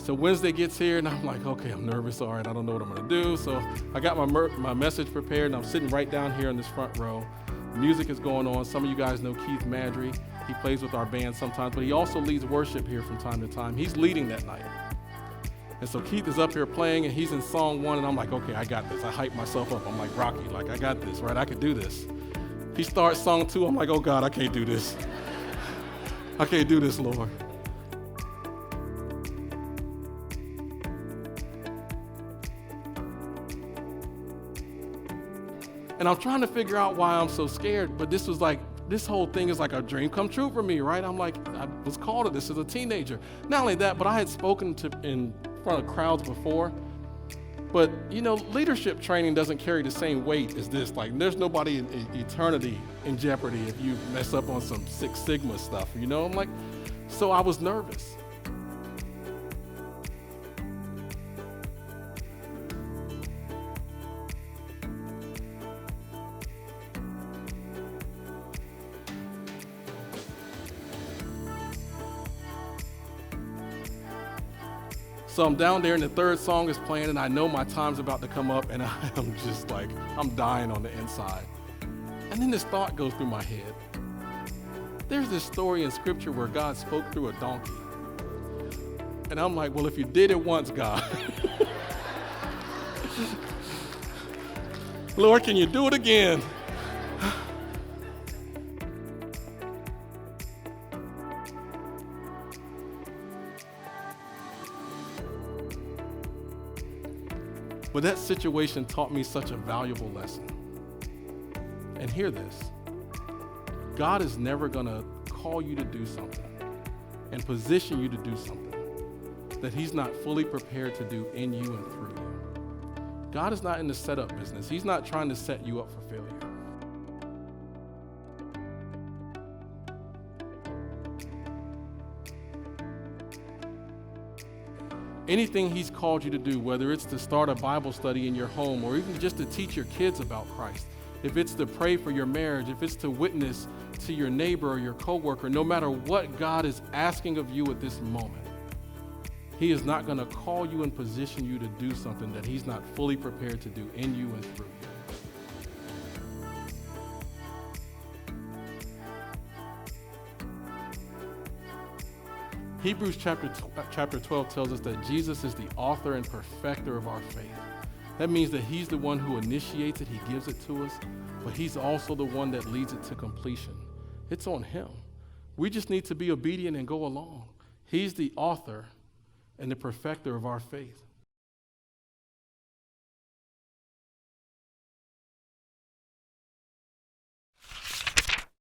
So Wednesday gets here, and I'm like, okay, I'm nervous. All right, I don't know what I'm going to do. So I got my message prepared, and I'm sitting right down here in this front row. Music is going on. Some of you guys know Keith Madry. He plays with our band sometimes, but he also leads worship here from time to time. He's leading that night. And so Keith is up here playing, and he's in song 1, and I'm like, okay, I got this. I hype myself up. I'm like, Rocky, like, I got this, right? I could do this. He starts song 2. I'm like, oh, God, I can't do this. I can't do this, Lord. And I'm trying to figure out why I'm so scared, but this whole thing is like a dream come true for me, right? I'm like, I was called to this as a teenager. Not only that, but I had spoken in front of crowds before. But, leadership training doesn't carry the same weight as this. Like, there's nobody in eternity in jeopardy if you mess up on some Six Sigma stuff, I'm like, so I was nervous. So I'm down there and the third song is playing and I know my time's about to come up and I am just like, I'm dying on the inside. And then this thought goes through my head. There's this story in scripture where God spoke through a donkey. And I'm like, well, if you did it once, God, Lord, can you do it again? But that situation taught me such a valuable lesson. And hear this. God is never going to call you to do something and position you to do something that he's not fully prepared to do in you and through you. God is not in the setup business. He's not trying to set you up for failure. Anything he's called you to do, whether it's to start a Bible study in your home or even just to teach your kids about Christ, if it's to pray for your marriage, if it's to witness to your neighbor or your coworker, no matter what God is asking of you at this moment, he is not going to call you and position you to do something that he's not fully prepared to do in you and through you. Hebrews chapter 12 tells us that Jesus is the author and perfecter of our faith. That means that he's the one who initiates it, he gives it to us, but he's also the one that leads it to completion. It's on him. We just need to be obedient and go along. He's the author and the perfecter of our faith.